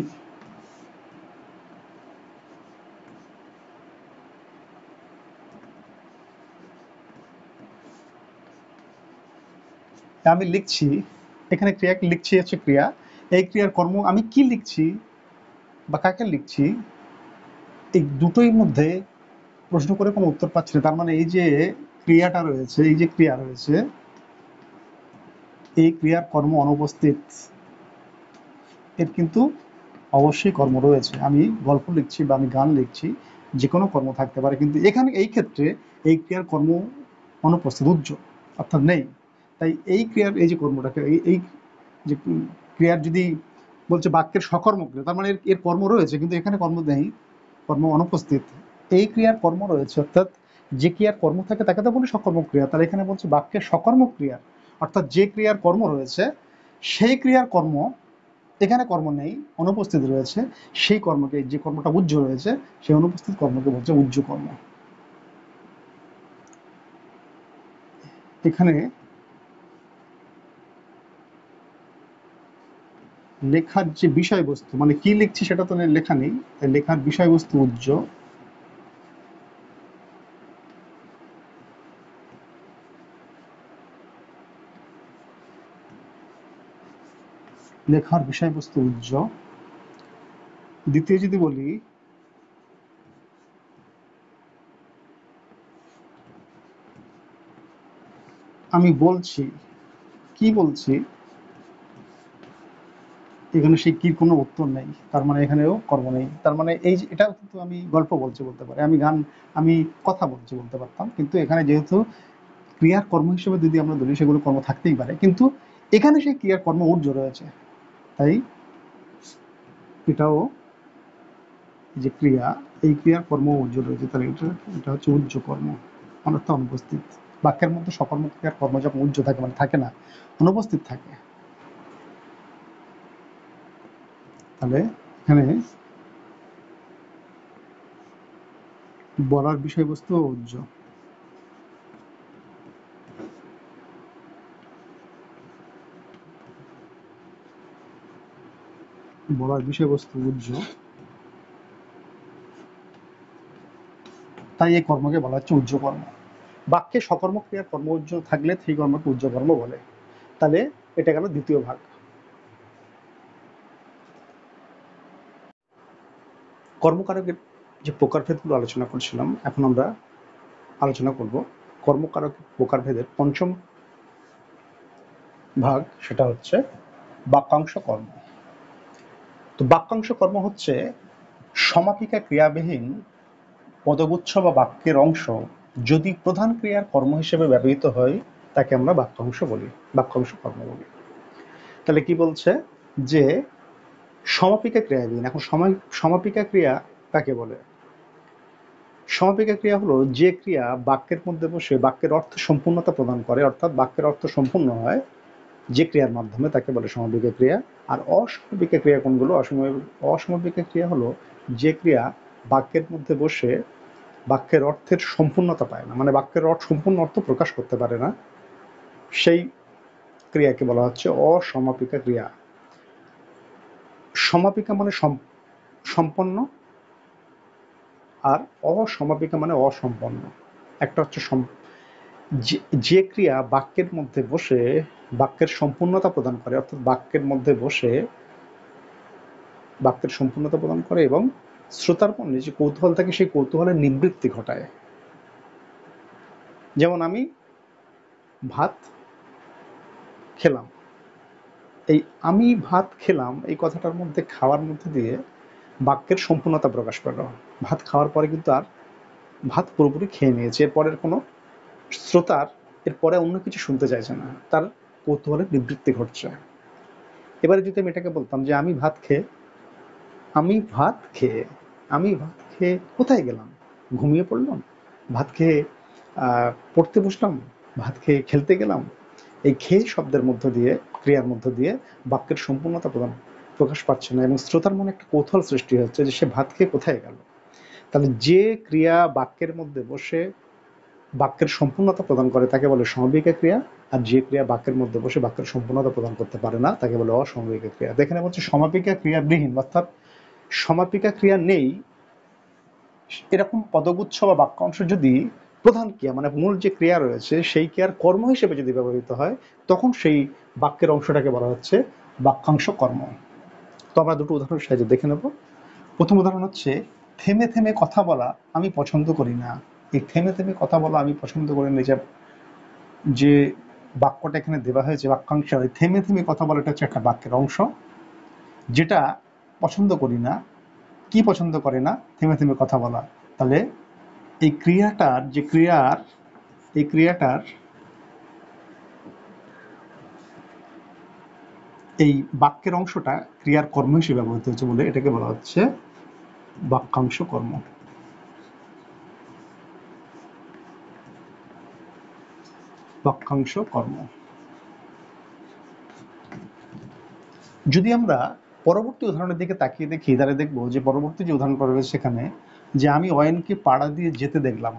আমি লিখছি, এখানে ক্রিয়া লিখছি হচ্ছে ক্রিয়া, এই ক্রিয়ার কর্ম আমি কি লিখছি বা কাকে লিখছি, এই দুটোই মধ্যে প্রশ্ন করে কোনো উত্তর পাচ্ছি না। তার মানে এই যে ক্রিয়াটা রয়েছে, এই যে ক্রিয়া রয়েছে, এই ক্রিয়ার কর্ম অনুপস্থিত, এর কিন্তু অবশ্যই কর্ম রয়েছে। আমি গল্প লিখছি বা আমি গান লিখছি, যে কোনো কর্ম থাকতে পারে, কিন্তু এখানে এই ক্ষেত্রে এই ক্রিয়ার কর্ম অনুপস্থিত, উজ্জ, অর্থাৎ নেই। তাই এই ক্রিয়ার এই যে কর্মটাকে, এই যে ক্রিয়ার যদি বলছে বাক্যের সকর্ম ক্রিয়া, তার মানে এর কর্ম রয়েছে কিন্তু এখানে কর্ম নেই, কর্ম অনুপস্থিত। এই ক্রিয়ার কর্ম রয়েছে, অর্থাৎ যে ক্রিয়ার কর্ম থাকে তাকে তো বলি সকর্ম ক্রিয়া। তাহলে এখানে বলছে বাক্যের সকর্ম ক্রিয়া, অর্থাৎ যে ক্রিয়ার কর্ম রয়েছে সেই ক্রিয়ার কর্ম, এখানে কর্ম নেই, অনুপস্থিত রয়েছে, সেই কর্মকে, যে কর্মটা উজ্জ রয়েছে সেই অনুপস্থিত কর্মকে বলছে উজ্জ কর্ম। এখানে লেখার যে বিষয়বস্তু, মানে কি লিখছি সেটা তো লেখা নেই, লেখার বিষয়বস্তু উজ্জ্বল, লেখার বিষয়বস্তু উজ্জ্বল। দ্বিতীয় যদি বলি, আমি বলছি, কি বলছি, এখানে সেই কি কোনো উত্তর নেই, তার মানে এখানেও কর্ম নেই। তার মানে এই যে এটাও কিন্তু আমি গল্প বলছি বলতে পারি, আমি গান, আমি কথা বলছি বলতে পারতাম, কিন্তু এখানে যেহেতু ক্রিয়ার কর্ম হিসেবে যদি আমরা ধরি সেগুলো কর্ম থাকতেই পারে, কিন্তু এখানে সেই ক্রিয়ার কর্ম উর্জ রয়েছে, তাই এটাও যে ক্রিয়া, এই ক্রিয়ার কর্ম উর্জ রয়েছে, তাহলে এটা হচ্ছে উর্জ কর্ম, অনর্থ অনুপস্থিত। বাক্যের মধ্যে সকর্ম ক্রিয়ার কর্ম যখন উর্জ থাকে মানে থাকে না, অনুপস্থিত থাকে, তাহলে এখানে বলার বিষয়বস্তু উর্জ, বলার বিষয়বস্তু উর্জ, তাই এই কর্মকে বলা হচ্ছে উর্জ কর্ম। বাক্যে সকর্ম ক্রিয়ার কর্ম উর্জ থাকলে সেই কর্মকে উর্জ কর্ম বলে। তাহলে এটা গেল দ্বিতীয় ভাগ। কর্মকারকের যে প্রকারভেদগুলো আলোচনা করছিলাম, এখন আমরা আলোচনা করব কর্মকারক প্রকারভেদের পঞ্চম ভাগ, সেটা হচ্ছে বাক্যাংশ কর্ম। তো বাক্যাংশ কর্ম হচ্ছে সমাপিকা ক্রিয়াবিহীন পদগুচ্ছ বা বাক্যের অংশ যদি প্রধান ক্রিয়ার কর্ম হিসেবে ব্যবহৃত হয় তাকে আমরা বাক্যাংশ বলি, বাক্যাংশ কর্ম বলি। তাহলে কি বলছে যে সমাপিকা ক্রিয়াবিহীন, এখন সমাপিকা ক্রিয়া কাকে বলে? সমাপিকা ক্রিয়া হলো যে ক্রিয়া বাক্যের মধ্যে বসে বাক্যের অর্থ সম্পূর্ণতা প্রদান করে, অর্থাৎ বাক্যের অর্থ সম্পূর্ণ হয় যে ক্রিয়ার মাধ্যমে, তাকে বলে সমাপিকা ক্রিয়া। আর অসমাপিকা ক্রিয়া কোনগুলো? অসমাপিকা ক্রিয়া হলো যে ক্রিয়া বাক্যের মধ্যে বসে বাক্যের অর্থের সম্পূর্ণতা পায় না, মানে বাক্যের সম্পূর্ণ অর্থ প্রকাশ করতে পারে না, সেই ক্রিয়াকে বলা হচ্ছে অসমাপিকা ক্রিয়া। সমাপিকা মানে সম্পন্ন, আর অসমাপিকা মানে অসম্পন্ন। একটা হচ্ছে যে ক্রিয়া বাক্যের মধ্যে বসে বাক্যের সম্পূর্ণতা প্রদান করে, অর্থাৎ বাক্যের মধ্যে বসে বাক্যের সম্পূর্ণতা প্রদান করে এবং শ্রোতার মনে যে কৌতূহল থাকে সেই কৌতূহলের নিবৃত্তি ঘটায়। যেমন আমি ভাত খেলাম, এই আমি ভাত খেলাম এই কথাটার মধ্যে খাওয়ার মধ্যে দিয়ে বাক্যের সম্পূর্ণতা প্রকাশ পেল। ভাত খাওয়ার পরে কিন্তু আর ভাত পুরোপুরি খেয়ে নিয়েছে, এরপরের কোনো শ্রোতার এরপরে অন্য কিছু শুনতে চাইছে না, তার কৌতূহলের নিবৃত্তি ঘটছে। এবারে যদি আমি এটাকে বলতাম যে আমি ভাত খেয়ে, আমি ভাত খেয়ে, আমি ভাত খেয়ে কোথায় গেলাম? ঘুমিয়ে পড়লাম, ভাত খেয়ে পড়তে বসলাম, ভাত খেয়ে খেলতে গেলাম, এই খেয়ে শব্দের মধ্য দিয়ে, ক্রিয়ার মধ্য দিয়ে বাক্যের সম্পূর্ণতা প্রকাশ পাচ্ছে না এবং শ্রোতার মনে একটা কৌতূহল সৃষ্টি হচ্ছে যে সে ভাত খেয়ে কোথায় গেল। তাহলে যে ক্রিয়া বাক্যের মধ্যে বসে বাক্যের সম্পূর্ণতা প্রদান করে তাকে বলে সমাপিকা ক্রিয়া, আর যে ক্রিয়া বাক্যের মধ্যে বসে বাক্যের সম্পূর্ণতা প্রদান করতে পারে না তাকে বলে অসমাপিকা ক্রিয়া। দেখেন বলছে সমাপিকা ক্রিয়াবিহীন, অর্থাৎ সমাপিকা ক্রিয়া নেই এরকম পদগুচ্ছ বা বাক্যাংশ যদি প্রধান ক্রিয়া মানে মূল যে ক্রিয়া রয়েছে সেই ক্রিয়ার কর্ম হিসেবে যদি ব্যবহৃত হয় তখন সেই বাক্যের অংশটাকে বলা হচ্ছে বাক্যাংশ কর্ম। তো আমরা দুটো উদাহরণ সাহায্যে দেখে নেব। প্রথম উদাহরণ হচ্ছে থেমে থেমে কথা বলা আমি পছন্দ করি না। এই থেমে থেমে কথা বলা আমি পছন্দ করি না যে বাক্যটা এখানে দেওয়া হয়েছে বাক্যাংশ, থেমে থেমে কথা বলাটা হচ্ছে একটা বাক্যের অংশ যেটা পছন্দ করি না। কি পছন্দ করে না? থেমে থেমে কথা বলা। তাহলে এই ক্রিয়াটার যে এই ক্রিয়াটার এই বাক্যের অংশটা ক্রিয়ার কর্ম হিসেবে ব্যবহৃত হচ্ছে বলে এটাকে বলা হচ্ছে বাক্যাংশ কর্ম। বাক্যাংশ কর্ম। যদি আমরা পরবর্তী উদাহরণের দিকে তাকিয়ে দেখি তাহলে দেখবো যে পরবর্তী যে উদাহরণটা রয়েছে সেখানে যে আমি অয়নকে পাড়া দিয়ে যেতে দেখলাম।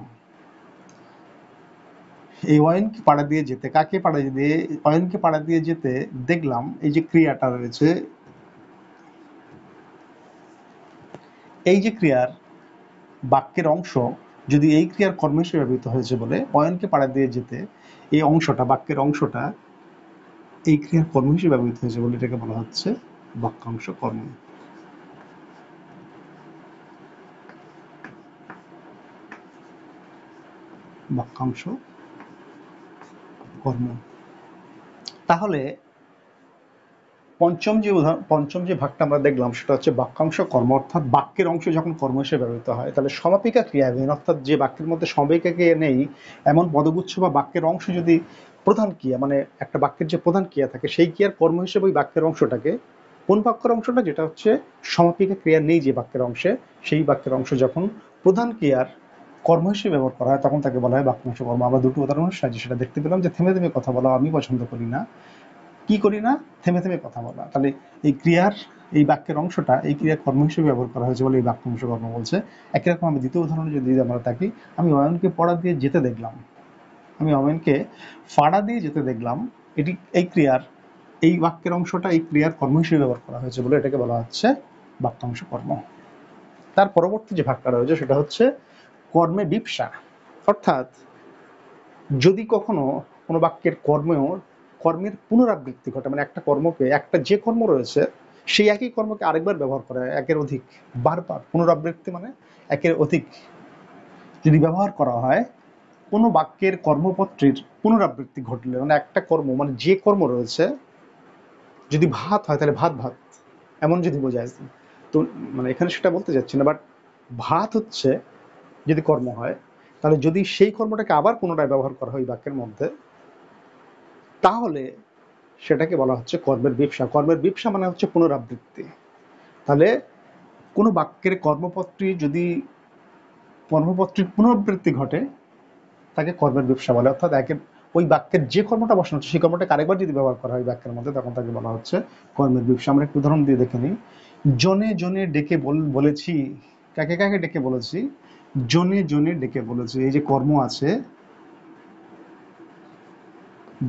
এই অয়নকে পাড়া দিয়ে যেতে, কাকে পাড়া দিয়ে, অয়নকে পাড়া দিয়ে যেতে দেখলাম, এই যে ক্রিয়াটা রয়েছে এই যে ক্রিয়ার বাক্যের অংশ যদি এই ক্রিয়ার কর্ম হিসেবে ব্যবহৃত হয়েছে বলে অয়নকে পাড়া দিয়ে যেতে, এই অংশটা বাক্যের অংশটা এই ক্রিয়ার কর্ম হিসেবে ব্যবহৃত হয়েছে বলে এটাকে বলা হচ্ছে বাক্যাংশ কর্ম। বাক্যাংশ কর্ম। তাহলে পঞ্চম যে ভাগটা আমরা দেখলাম সেটা হচ্ছে বাক্যাংশ কর্ম, অর্থাৎ বাক্যের অংশ যখন কর্ম হিসেবে ব্যবহৃত হয় তাহলে সমাপিকা ক্রিয়াবিহীন, অর্থাৎ যে বাক্যের মধ্যে সমাপিকা ক্রিয়া নেই এমন পদগুচ্ছ বা বাক্যের অংশ যদি প্রধান ক্রিয়া মানে একটা বাক্যের যে প্রধান ক্রিয়া থাকে সেই ক্রিয়ার কর্ম হিসেবে ওই বাক্যের অংশটাকে, কোন বাক্যের অংশটা যেটা হচ্ছে সমাপিকা ক্রিয়া নেই যে বাক্যের অংশে, সেই বাক্যের অংশ যখন প্রধান ক্রিয়ার কর্ম হিসেবে ব্যবহার করা হয় তখন তাকে বলা হয় বাক্যাংশ কর্ম। আমরা দুটো উদাহরণের সাহায্যে সেটা দেখতে পেলাম যে থেমে থেমে কথা বলা আমি পছন্দ করি না। কি করি না? থেমে থেমে কথা বলা। তাহলে এই ক্রিয়ার এই বাক্যের অংশটা এই ক্রিয়ার কর্ম হিসেবে ব্যবহার করা হয়েছে বলে এই বাক্যাংশ কর্ম বলছে। একই রকম আমি দ্বিতীয় উদাহরণে যদি আমরা থাকি, আমি অয়নকে পড়া দিয়ে যেতে দেখলাম, আমি অয়নকে ফাড়া দিয়ে যেতে দেখলাম, এটি এই ক্রিয়ার এই বাক্যের অংশটা এই ক্রিয়ার কর্ম হিসেবে ব্যবহার করা হয়েছে বলে এটাকে বলা হচ্ছে বাক্যাংশ কর্ম। তার পরবর্তী যে ভাগটা রয়েছে সেটা হচ্ছে কর্মে বিপসা, অর্থাৎ যদি কখনো কোনো বাক্যের কর্মের পুনরাবৃত্তি ঘটে, মানে একটা কর্মকে একটা যে কর্ম রয়েছে সেই একই কর্মকে আরেকবার ব্যবহার করা হয়, একের অধিক বারবার, পুনরাবৃত্তি মানে একের অধিক যদি ব্যবহার করা হয় কোনো বাক্যের কর্মপত্রের পুনরাবৃত্তি ঘটলে, মানে একটা কর্ম মানে যে কর্ম রয়েছে যদি ভাত হয় তাহলে ভাত ভাত এমন যদি বোঝায়, তো মানে এখানে সেটা বলতে যাচ্ছি না, বাট ভাত হচ্ছে যদি কর্ম হয় তাহলে যদি সেই কর্মটাকে আবার পুনরায় ব্যবহার করা হয় বাক্যের মধ্যে তাহলে সেটাকে বলা হচ্ছে কর্মের ব্যবসা। কর্মের ব্যবসা মানে হচ্ছে পুনরাবৃত্তি। তাহলে কোনো বাক্যের কর্মপত্রের পুনরাবৃত্তি ঘটে তাকে কর্মের ব্যবসা বলে, অর্থাৎ ওই বাক্যের যে কর্মটা বসানো হচ্ছে সেই কর্মটাকে আরেকবার যদি ব্যবহার করা হয় বাক্যের মধ্যে তখন তাকে বলা হচ্ছে কর্মের ব্যবসা। আমরা একটু উদাহরণ দিয়ে দেখে নিই। জনে জনে ডেকে বলেছি, কাকে কাকে ডেকে বলেছি? জনে জনে ডেকে বলেছি। এই যে কর্ম আছে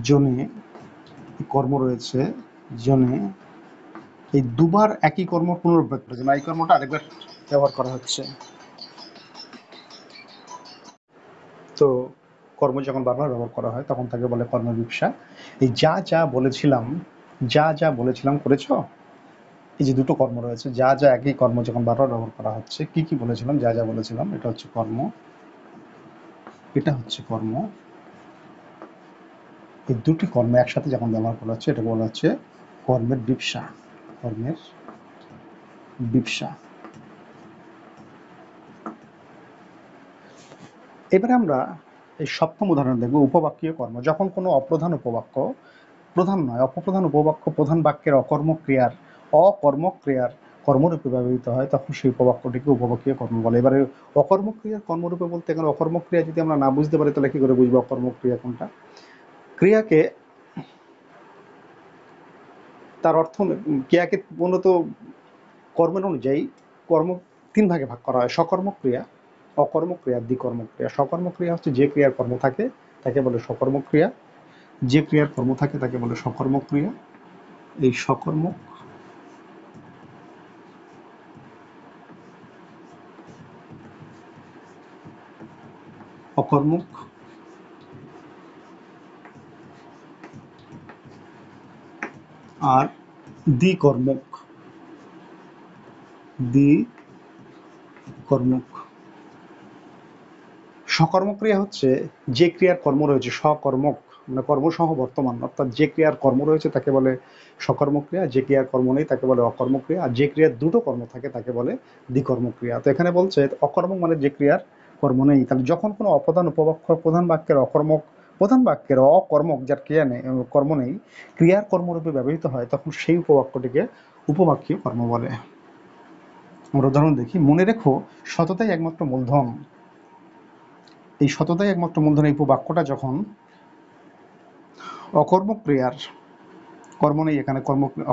জনে, কর্ম রয়েছে জনে, এই দুবার একই কর্ম পুনরাবৃত্তির জন্য এই কর্মটা আরেকবার ব্যবহার করা হচ্ছে। তো কর্ম যখন বারবার ব্যবহার করা হয় তখন তাকে বলে কর্মের ব্যবসা। এই যা যা বলেছিলাম, যা যা বলেছিলাম করেছ, এই যে দুটো কর্ম রয়েছে, যা যা একই কর্ম যখন বারবার ব্যবহার করা হচ্ছে, কি কি বলেছিলাম, যা যা বলেছিলাম, এটা হচ্ছে কর্ম, এটা হচ্ছে কর্ম। এই দুটি কর্ম একসাথে যখন ব্যবহার করা হচ্ছে এটা বলা হচ্ছে কর্মের ব্যবসা। কর্মের ব্যবসা। এবারে আমরা এই সপ্তম উদাহরণ দেখব উপবাক্যীয় কর্ম। যখন কোনো অপ্রধান উপবাক্য, প্রধান নয় অপপ্রধান উপবাক্য প্রধান বাক্যের অকর্মক্রিয়ার কর্মরূপে ব্যবহৃত হয় তখন সেই উপবাক্যটিকে উপবাক্যীয় কর্ম বলে। এবারে অকর্মক্রিয়ার কর্মরূপে বলতে এখানে অকর্মক্রিয়া যদি আমরা না বুঝতে পারি তাহলে কি করে বুঝবো অকর্মক্রিয়া কোনটা? ক্রিয়াকে তার অর্থ, ক্রিয়াকে মূলত কর্মের অনুযায়ী কর্ম তিন ভাগে ভাগ করা হয়: সকর্মক্রিয়া, অকর্মক্রিয়া, দ্বিকর্মক্রিয়া। সকর্মক্রিয়া হচ্ছে যে ক্রিয়ার কর্ম থাকে তাকে বলে সকর্মক্রিয়া, যে ক্রিয়ার কর্ম থাকে তাকে বলে সকর্মক্রিয়া। এই সকর্মক, অকর্মক আর দ্বিকর্মক। দ্বিকর্মক। সকর্মক্রিয়া হচ্ছে যে ক্রিয়ার কর্ম রয়েছে সকর্মক মানে কর্মসহ বর্তমান, অর্থাৎ যে ক্রিয়ার কর্ম রয়েছে তাকে বলে সকর্মক্রিয়া, যে ক্রিয়ার কর্ম নেই তাকে বলে অকর্মক্রিয়া, আর যে ক্রিয়ার দুটো কর্ম থাকে তাকে বলে দ্বিকর্মক্রিয়া। তো এখানে বলছে অকর্মক মানে যে ক্রিয়ার কর্ম নেই। তাহলে যখন কোনো অপ্রধান উপবাক্য প্রধান বাক্যের প্রধান বাক্যের অকর্মক যার ক্রিয়া নেই, কর্ম নেই, ক্রিয়ার কর্মরূপে ব্যবহৃত হয় তখন সেই উপবাক্যটিকে উপবাক্যীয় কর্ম বলে। আমরা উদাহরণ দেখি। মনে রেখো সততাই একমাত্র মূলধন। এই সততাই একমাত্র মূলধন এই উপবাক্যটা যখন অকর্মক্রিয়ার কর্ম নেই, এখানে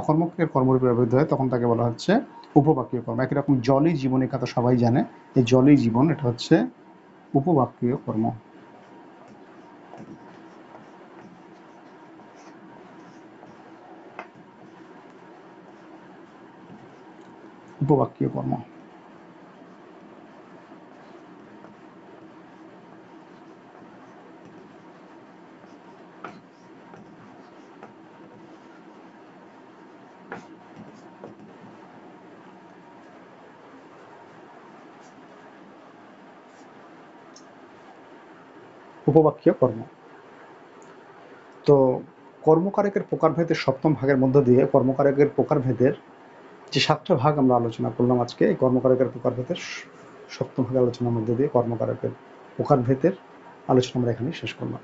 অকর্মক্রিয়ার কর্মরূপে ব্যবহৃত হয় তখন তাকে বলা হচ্ছে উপবাক্যীয় কর্ম। একই রকম জলই জীবন, এই কথা সবাই জানে, এই জলই জীবন এটা হচ্ছে উপবাক্যীয় কর্ম। উপবাক্যীয় কর্ম। উপবাক্যীয় কর্ম। তো কর্মকারকের প্রকারভেদের সপ্তম ভাগের মধ্য দিয়ে কর্মকারকের প্রকারভেদের যে 7টা ভাগ আমরা আলোচনা করলাম আজকে, এই কর্মকারকের প্রকারভেদের সপ্তম ভাগে আলোচনার মধ্যে দিয়ে কর্মকারকের প্রকারভেদের আলোচনা আমরা এখানে শেষ করলাম।